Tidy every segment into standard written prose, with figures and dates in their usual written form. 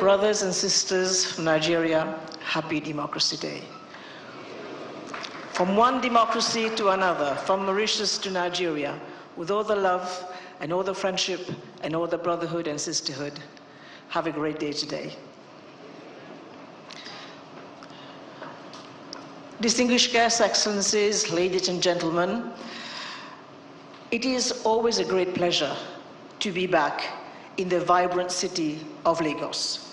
brothers and sisters from Nigeria, happy Democracy Day. From one democracy to another, from Mauritius to Nigeria, with all the love and all the friendship and all the brotherhood and sisterhood, have a great day today. Distinguished guests, excellencies, ladies and gentlemen, it is always a great pleasure to be back in the vibrant city of Lagos.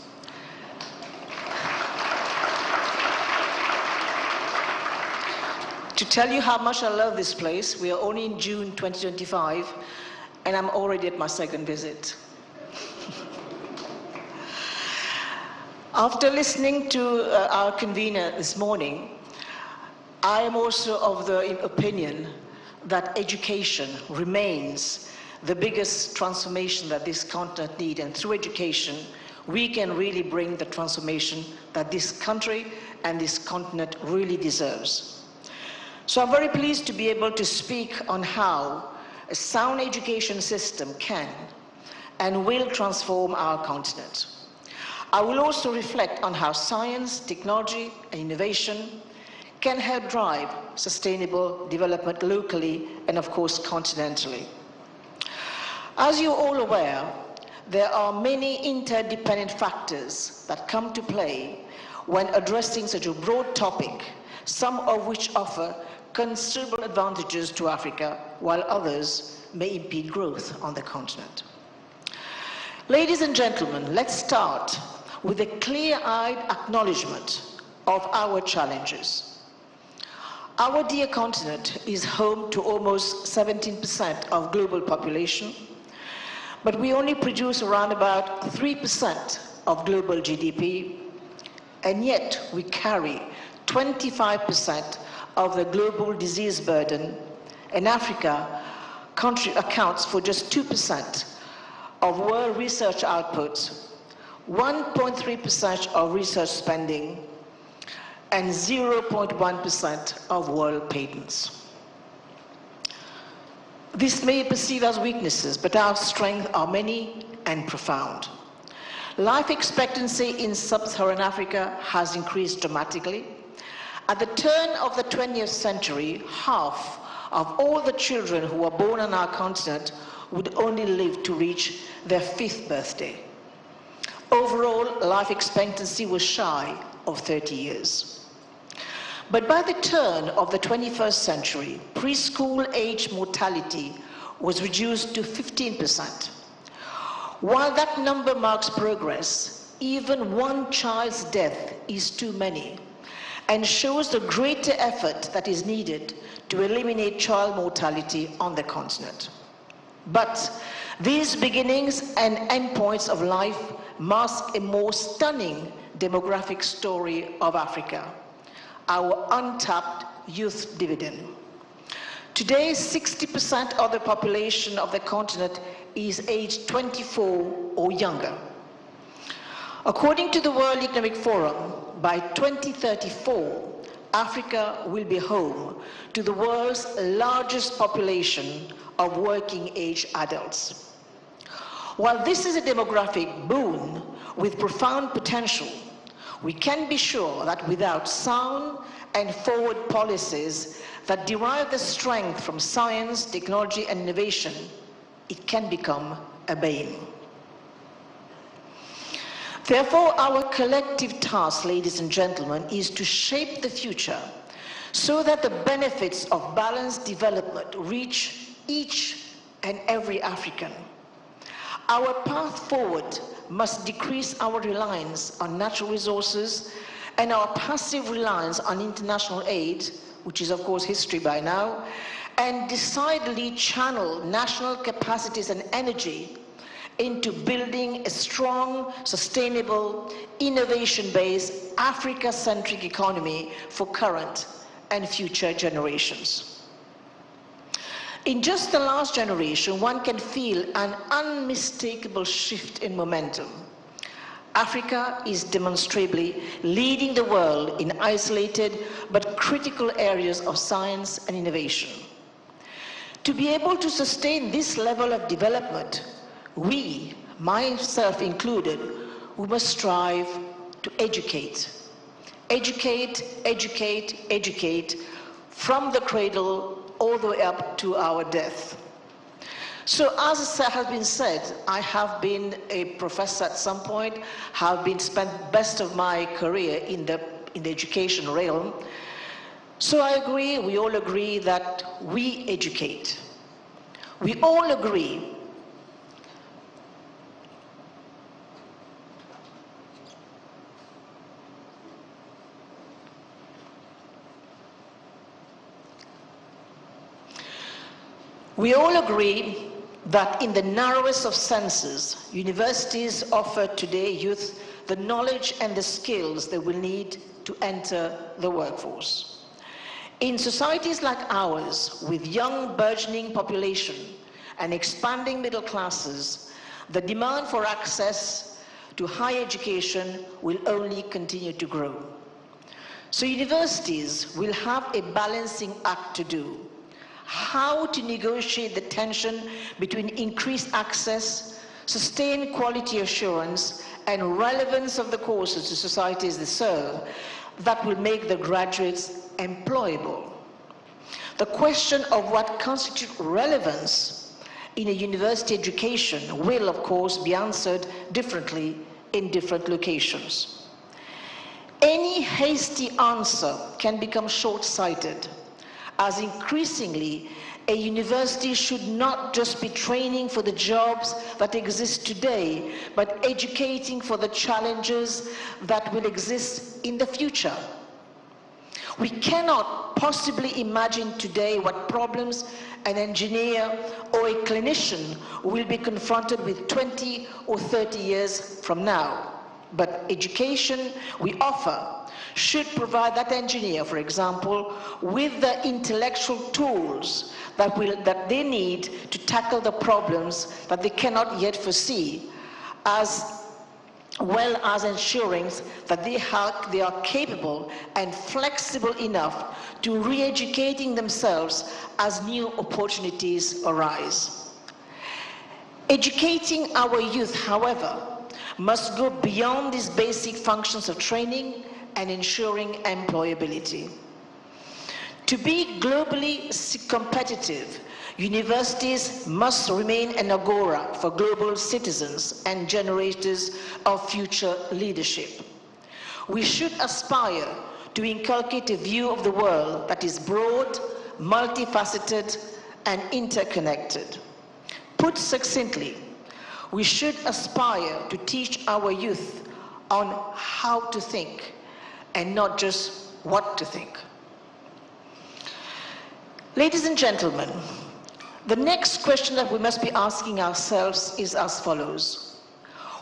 To tell you how much I love this place, we are only in June 2025, and I'm already at my second visit. After listening to our convener this morning, I am also of the opinion that education remains the biggest transformation that this continent needs, and through education, we can really bring the transformation that this country and this continent really deserves. So I'm very pleased to be able to speak on how a sound education system can and will transform our continent. I will also reflect on how science, technology, and innovation can help drive sustainable development locally and, of course, continentally. As you're all aware, there are many interdependent factors that come to play when addressing such a broad topic, some of which offer considerable advantages to Africa, while others may impede growth on the continent. Ladies and gentlemen, let's start with a clear-eyed acknowledgement of our challenges. Our dear continent is home to almost 17% of global population, but we only produce around about 3% of global GDP, and yet we carry 25% of the global disease burden, and Africa accounts for just 2% of world research output, 1.3% of research spending, and 0.1% of world patents. This may be perceived as weaknesses, but our strengths are many and profound. Life expectancy in sub-Saharan Africa has increased dramatically. At the turn of the 20th century, half of all the children who were born on our continent would only live to reach their 5th birthday. Overall, life expectancy was shy of 30 years. But by the turn of the 21st century, preschool age mortality was reduced to 15%. While that number marks progress, even one child's death is too many and shows the greater effort that is needed to eliminate child mortality on the continent. But these beginnings and endpoints of life mask a more stunning demographic story of Africa, our untapped youth dividend. Today, 60% of the population of the continent is aged 24 or younger. According to the World Economic Forum, by 2034, Africa will be home to the world's largest population of working-age adults. While this is a demographic boon with profound potential, we can be sure that without sound and forward policies that derive the strength from science, technology, and innovation, it can become a bane. Therefore, our collective task, ladies and gentlemen, is to shape the future so that the benefits of balanced development reach each and every African. Our path forward must decrease our reliance on natural resources and our passive reliance on international aid, which is of course history by now, and decidedly channel national capacities and energy into building a strong, sustainable, innovation-based, Africa-centric economy for current and future generations. In just the last generation, one can feel an unmistakable shift in momentum. Africa is demonstrably leading the world in isolated but critical areas of science and innovation. To be able to sustain this level of development, we, myself included, we must strive to educate. Educate, educate, educate, from the cradle all the way up to our death. So as has been said, I have been a professor at some point, have been spent best of my career in the education realm. So I agree, we all agree that we educate. We all agree that in the narrowest of senses, universities offer today youth the knowledge and the skills they will need to enter the workforce. In societies like ours, with young burgeoning population and expanding middle classes, the demand for access to higher education will only continue to grow. So universities will have a balancing act to do. How to negotiate the tension between increased access, sustained quality assurance, and relevance of the courses to societies they serve that will make the graduates employable. The question of what constitutes relevance in a university education will, of course, be answered differently in different locations. Any hasty answer can become short-sighted, as increasingly a university should not just be training for the jobs that exist today, but educating for the challenges that will exist in the future. We cannot possibly imagine today what problems an engineer or a clinician will be confronted with 20 or 30 years from now. But education we offer should provide that engineer, for example, with the intellectual tools that they need to tackle the problems that they cannot yet foresee, as well as ensuring that they are capable and flexible enough to re-educating themselves as new opportunities arise. Educating our youth, however, must go beyond these basic functions of training and ensuring employability. To be globally competitive, universities must remain an agora for global citizens and generators of future leadership. We should aspire to inculcate a view of the world that is broad, multifaceted, and interconnected. Put succinctly, we should aspire to teach our youth on how to think and not just what to think. Ladies and gentlemen, the next question that we must be asking ourselves is as follows.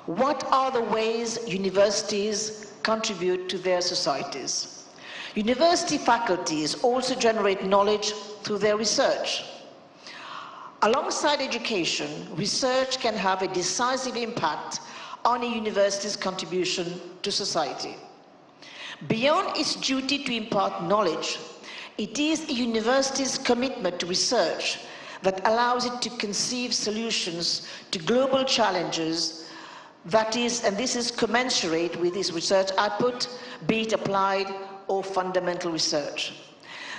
What are the ways universities contribute to their societies? University faculties also generate knowledge through their research. Alongside education, research can have a decisive impact on a university's contribution to society. Beyond its duty to impart knowledge, it is a university's commitment to research that allows it to conceive solutions to global challenges and this is commensurate with its research output, be it applied or fundamental research.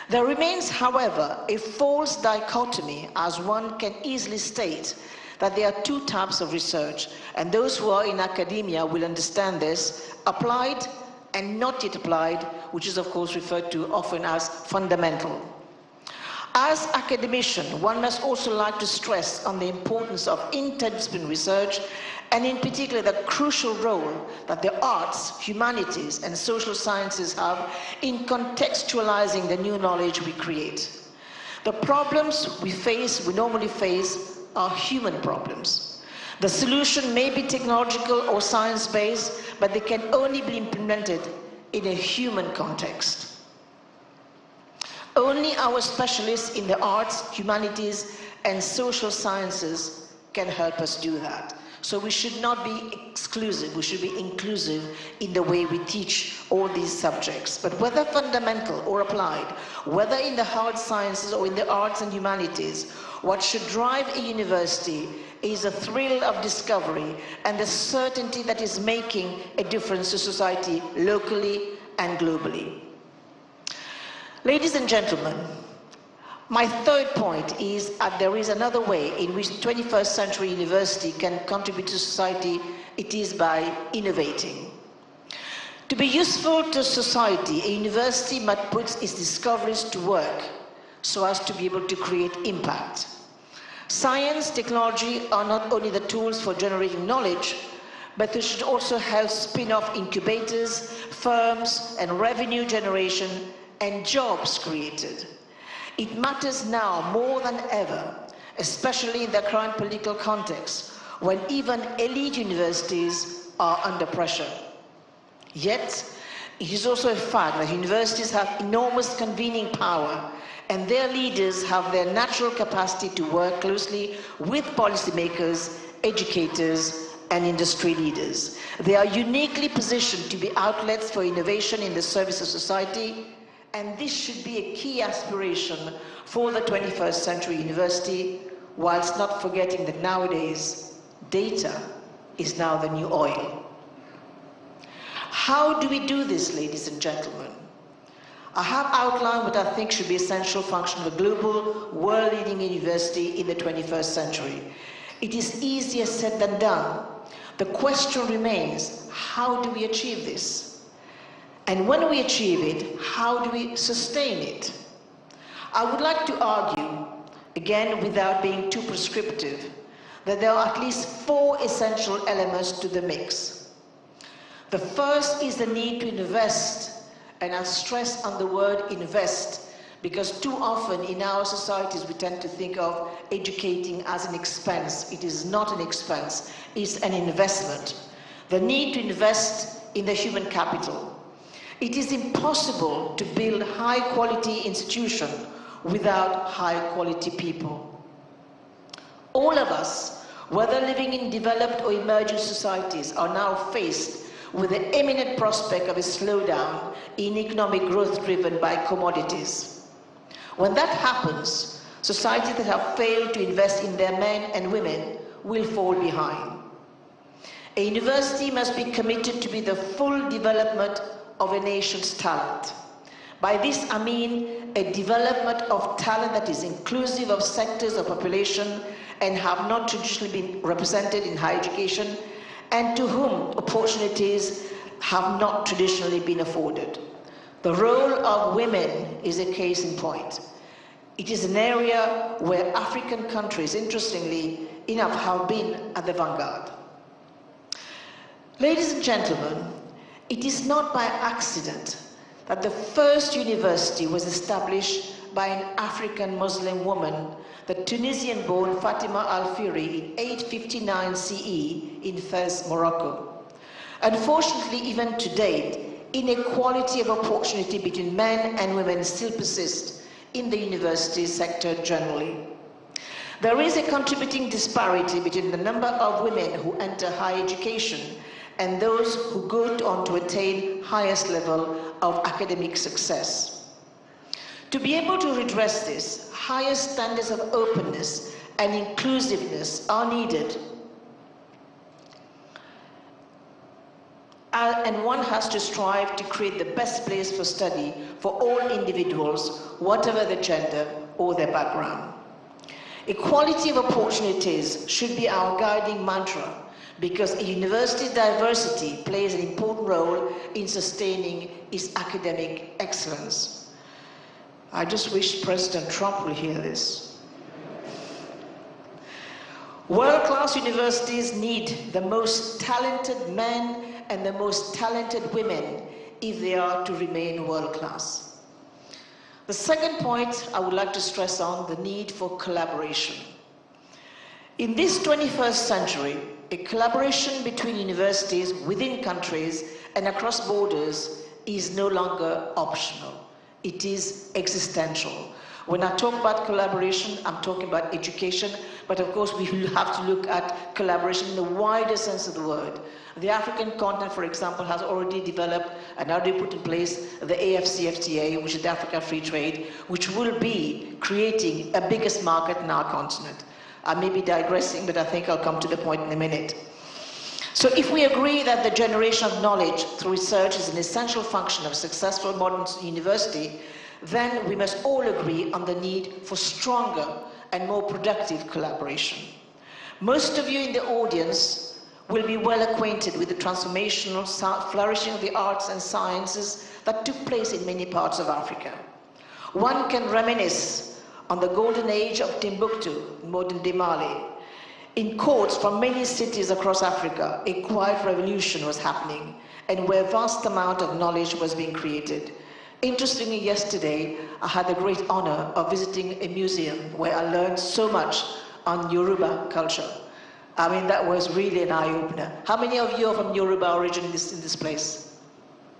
There remains, however, a false dichotomy, as one can easily state, that there are two types of research, and those who are in academia will understand this: applied and not yet applied, which is of course referred to often as fundamental. As academician, one must also like to stress on the importance of interdisciplinary research, and in particular the crucial role that the arts, humanities, and social sciences have in contextualizing the new knowledge we create. The problems we normally face, are human problems. The solution may be technological or science-based, but they can only be implemented in a human context. Only our specialists in the arts, humanities, and social sciences can help us do that. So we should not be exclusive, we should be inclusive in the way we teach all these subjects. But whether fundamental or applied, whether in the hard sciences or in the arts and humanities, What should drive a university is a thrill of discovery and the certainty that is making a difference to society locally and globally. Ladies and gentlemen, my third point is that there is another way in which 21st century university can contribute to society. It is by innovating. To be useful to society, a university must put its discoveries to work so as to be able to create impact. Science, technology are not only the tools for generating knowledge, but they should also help spin off incubators, firms, and revenue generation and jobs created. It matters now more than ever, especially in the current political context, when even elite universities are under pressure. Yet, it is also a fact that universities have enormous convening power, and their leaders have their natural capacity to work closely with policymakers, educators, and industry leaders. They are uniquely positioned to be outlets for innovation in the service of society, and this should be a key aspiration for the 21st century university, whilst not forgetting that nowadays, data is now the new oil. How do we do this, ladies and gentlemen? I have outlined what I think should be essential function of a global, world-leading university in the 21st century. It is easier said than done. The question remains, how do we achieve this? And when we achieve it, how do we sustain it? I would like to argue, again without being too prescriptive, that there are at least 4 essential elements to the mix. The first is the need to invest, and I stress on the word invest, because too often in our societies we tend to think of educating as an expense. It is not an expense, it's an investment. The need to invest in the human capital. It is impossible to build high-quality institution without high-quality people. All of us, whether living in developed or emerging societies, are now faced with the imminent prospect of a slowdown in economic growth driven by commodities. When that happens, societies that have failed to invest in their men and women will fall behind. A university must be committed to be the full development of a nation's talent. By this I mean a development of talent that is inclusive of sectors of population and have not traditionally been represented in higher education, and to whom opportunities have not traditionally been afforded. The role of women is a case in point. It is an area where African countries, interestingly enough, have been at the vanguard. Ladies and gentlemen, it is not by accident that the first university was established by an African Muslim woman, the Tunisian-born Fatima Al-Firi, in 859 CE in Fez, Morocco. Unfortunately, even to date, inequality of opportunity between men and women still persists in the university sector generally. There is a contributing disparity between the number of women who enter higher education and those who go on to attain highest level of academic success. To be able to redress this, higher standards of openness and inclusiveness are needed. And one has to strive to create the best place for study for all individuals, whatever their gender or their background. Equality of opportunities should be our guiding mantra, because a university's diversity plays an important role in sustaining its academic excellence. I just wish President Trump will hear this. World-class universities need the most talented men and the most talented women if they are to remain world-class. The second point I would like to stress on the need for collaboration. In this 21st century, a collaboration between universities within countries and across borders is no longer optional. It is existential. When I talk about collaboration, I'm talking about education, but of course we will have to look at collaboration in the wider sense of the word. The African continent, for example, has already developed and already put in place the AFCFTA, which is the Africa Free Trade, which will be creating a biggest market in our continent. I may be digressing, but I think I'll come to the point in a minute. So if we agree that the generation of knowledge through research is an essential function of a successful modern university, then we must all agree on the need for stronger and more productive collaboration. Most of you in the audience will be well acquainted with the transformational flourishing of the arts and sciences that took place in many parts of Africa. One can reminisce on the golden age of Timbuktu, modern-day Mali. In courts from many cities across Africa, a quiet revolution was happening, and where a vast amount of knowledge was being created. Interestingly, yesterday, I had the great honor of visiting a museum where I learned so much on Yoruba culture. I mean, that was really an eye-opener. How many of you are from Yoruba origin in this place?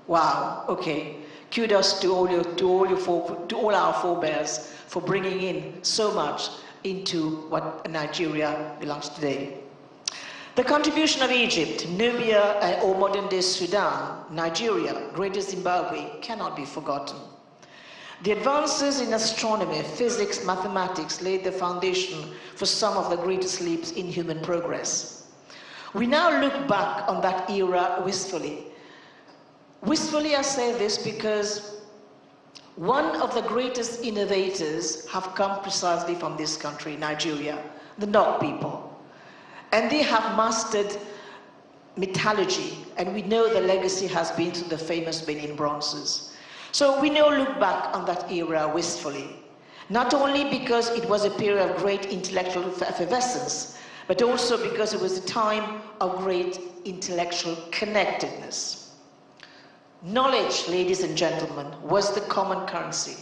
Wow, okay. Kudos to all our forebears for bringing in so much into what Nigeria belongs today. The contribution of Egypt, Nubia, or modern-day Sudan, Nigeria, Greater Zimbabwe cannot be forgotten. The advances in astronomy, physics, mathematics laid the foundation for some of the greatest leaps in human progress. We now look back on that era wistfully. Wistfully, I say this because one of the greatest innovators have come precisely from this country, Nigeria, the Nok people. And they have mastered metallurgy, and we know the legacy has been through the famous Benin bronzes. So we now look back on that era wistfully, not only because it was a period of great intellectual effervescence, but also because it was a time of great intellectual connectedness. Knowledge, ladies and gentlemen, was the common currency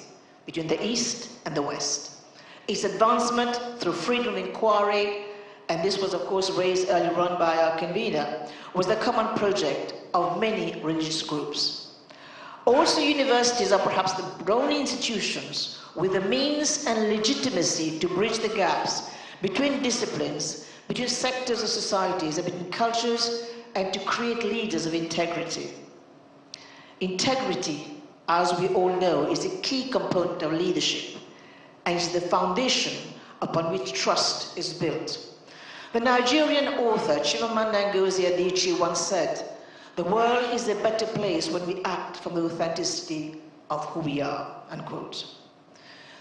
between the East and the West. Its advancement through freedom of inquiry, and this was of course raised earlier on by our convener, was the common project of many religious groups. Also, universities are perhaps the only institutions with the means and legitimacy to bridge the gaps between disciplines, between sectors of societies, and between cultures, and to create leaders of integrity. Integrity, as we all know, is a key component of leadership and is the foundation upon which trust is built. The Nigerian author Chimamanda Ngozi Adichie once said, "The world is a better place when we act from the authenticity of who we are," unquote.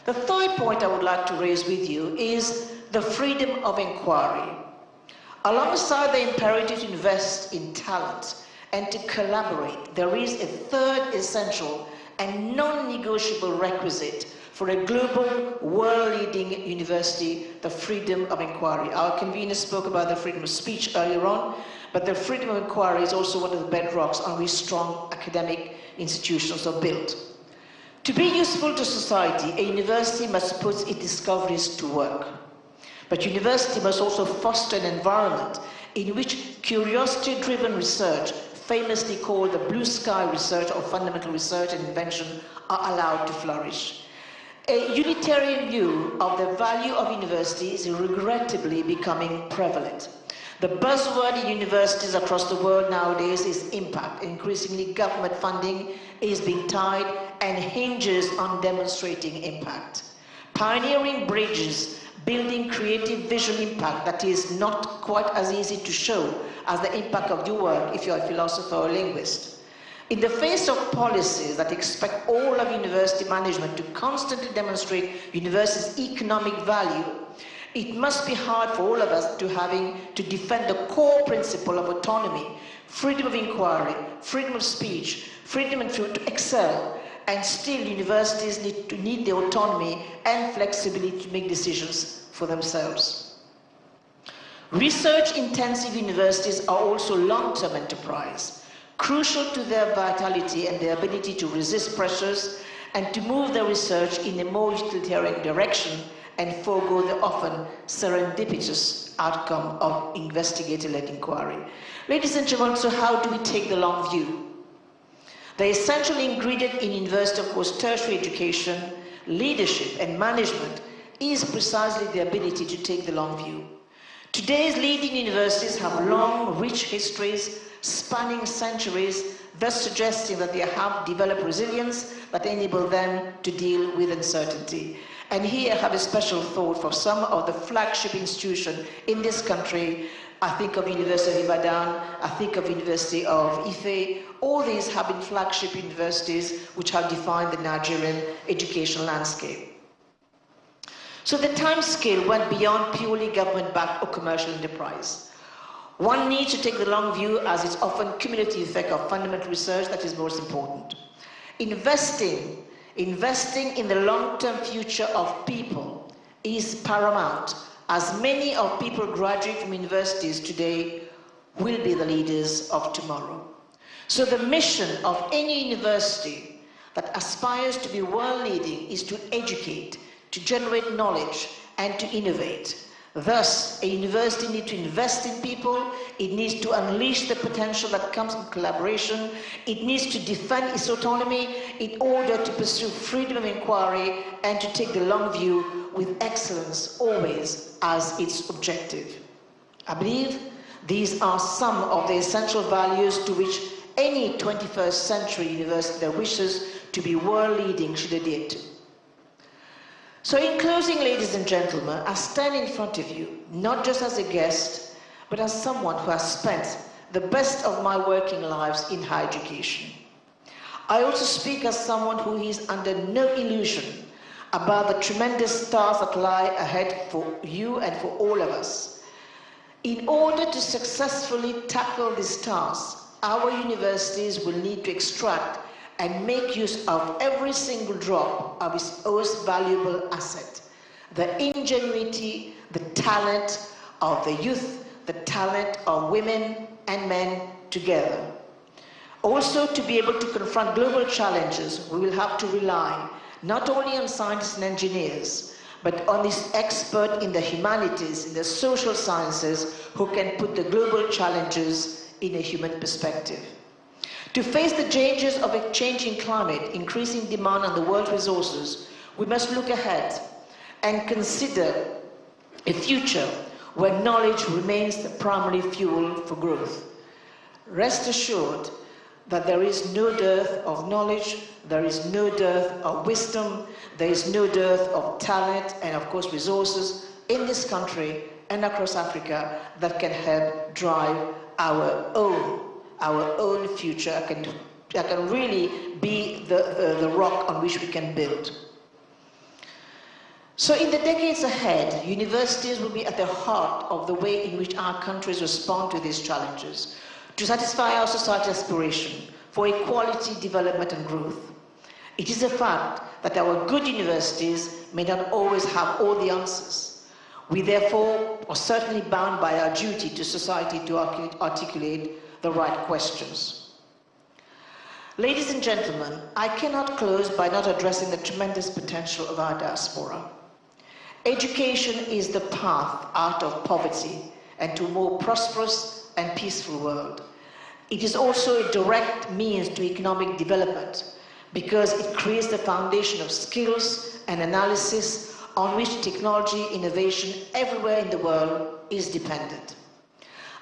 The third point I would like to raise with you is the freedom of inquiry. Alongside the imperative to invest in talent and to collaborate, there is a third essential and non-negotiable requisite for a global, world-leading university, the freedom of inquiry. Our convener spoke about the freedom of speech earlier on, but the freedom of inquiry is also one of the bedrocks on which strong academic institutions are built. To be useful to society, a university must put its discoveries to work. But university must also foster an environment in which curiosity-driven research, famously called the blue sky research or fundamental research and invention, are allowed to flourish. A Unitarian view of the value of universities is regrettably becoming prevalent. The buzzword in universities across the world nowadays is impact. Increasingly, government funding is being tied and hinges on demonstrating impact. Pioneering bridges, building creative visual impact that is not quite as easy to show as the impact of your work if you're a philosopher or linguist. In the face of policies that expect all of university management to constantly demonstrate university's economic value, it must be hard for all of us to defend the core principle of autonomy, freedom of inquiry, freedom of speech, freedom to excel, and still universities need the autonomy and flexibility to make decisions for themselves. Research-intensive universities are also long-term enterprise, crucial to their vitality and their ability to resist pressures and to move their research in a more utilitarian direction and forego the often serendipitous outcome of investigator-led inquiry. Ladies and gentlemen, so how do we take the long view? The essential ingredient in university, of course, tertiary education, leadership and management is precisely the ability to take the long view. Today's leading universities have long, rich histories spanning centuries, thus suggesting that they have developed resilience that enable them to deal with uncertainty. And here I have a special thought for some of the flagship institutions in this country. I think of University of Ibadan, I think of University of Ife. All these have been flagship universities which have defined the Nigerian education landscape. So the time scale went beyond purely government-backed or commercial enterprise. One needs to take the long view, as it's often cumulative effect of fundamental research that is most important. Investing in the long-term future of people is paramount, as many of people graduate from universities today will be the leaders of tomorrow. So the mission of any university that aspires to be world-leading is to educate, to generate knowledge, and to innovate. Thus, a university needs to invest in people, it needs to unleash the potential that comes from collaboration, it needs to defend its autonomy in order to pursue freedom of inquiry and to take the long view with excellence always as its objective. I believe these are some of the essential values to which any 21st century university that wishes to be world-leading should adhere to. So in closing, ladies and gentlemen, I stand in front of you, not just as a guest, but as someone who has spent the best of my working lives in higher education. I also speak as someone who is under no illusion about the tremendous stars that lie ahead for you and for all of us. In order to successfully tackle these tasks, our universities will need to extract and make use of every single drop of its most valuable asset, the ingenuity, the talent of the youth, the talent of women and men together. Also, to be able to confront global challenges, we will have to rely not only on scientists and engineers, but on these experts in the humanities, in the social sciences, who can put the global challenges in a human perspective. To face the dangers of a changing climate, increasing demand on the world's resources, we must look ahead and consider a future where knowledge remains the primary fuel for growth. Rest assured that there is no dearth of knowledge, there is no dearth of wisdom, there is no dearth of talent and of course resources in this country and across Africa that can help drive our own future, that can really be the rock on which we can build. So in the decades ahead, universities will be at the heart of the way in which our countries respond to these challenges, to satisfy our societal aspiration for equality, development and growth. It is a fact that our good universities may not always have all the answers. We therefore are certainly bound by our duty to society to articulate the right questions. Ladies and gentlemen, I cannot close by not addressing the tremendous potential of our diaspora. Education is the path out of poverty and to a more prosperous and peaceful world. It is also a direct means to economic development because it creates the foundation of skills and analysis on which technology innovation everywhere in the world is dependent.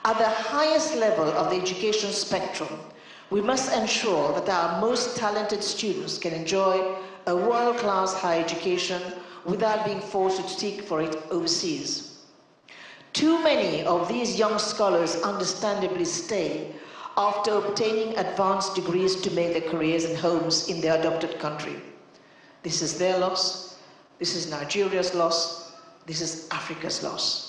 At the highest level of the education spectrum, we must ensure that our most talented students can enjoy a world-class higher education without being forced to seek for it overseas. Too many of these young scholars understandably stay after obtaining advanced degrees to make their careers and homes in their adopted country. This is their loss, this is Nigeria's loss, this is Africa's loss.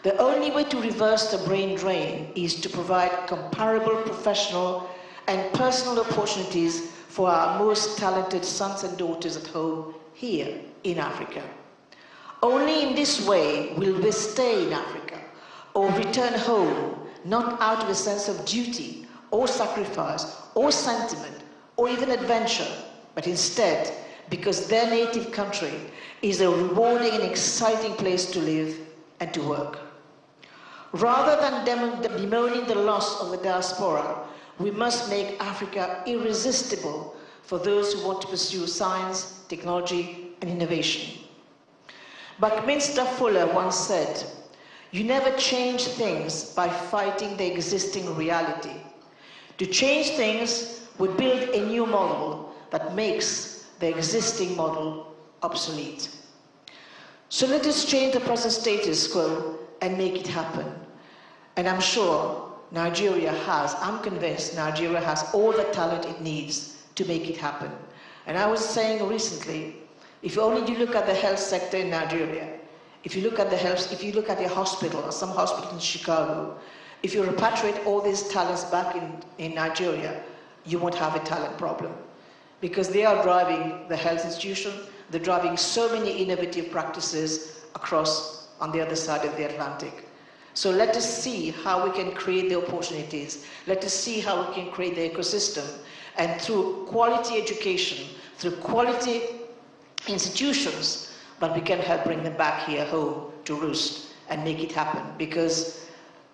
The only way to reverse the brain drain is to provide comparable professional and personal opportunities for our most talented sons and daughters at home here in Africa. Only in this way will we stay in Africa or return home, not out of a sense of duty or sacrifice or sentiment or even adventure, but instead because their native country is a rewarding and exciting place to live and to work. Rather than bemoaning the loss of the diaspora, we must make Africa irresistible for those who want to pursue science, technology, and innovation. Buckminster Fuller once said, "You never change things by fighting the existing reality. To change things would build a new model that makes the existing model obsolete." So let us change the present status quo and make it happen. And I'm sure Nigeria has, I'm convinced Nigeria has all the talent it needs to make it happen. And I was saying recently, if only you look at the health sector in Nigeria, if you look at the hospital, or some hospital in Chicago, if you repatriate all these talents back in Nigeria, you won't have a talent problem. Because they are driving the health institution, they're driving so many innovative practices across on the other side of the Atlantic. So let us see how we can create the opportunities. Let us see how we can create the ecosystem. And through quality education, through quality institutions, but we can help bring them back here home to roost and make it happen. Because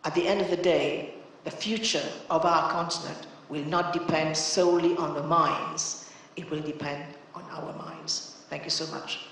at the end of the day, the future of our continent will not depend solely on the minds. It will depend on our minds. Thank you so much.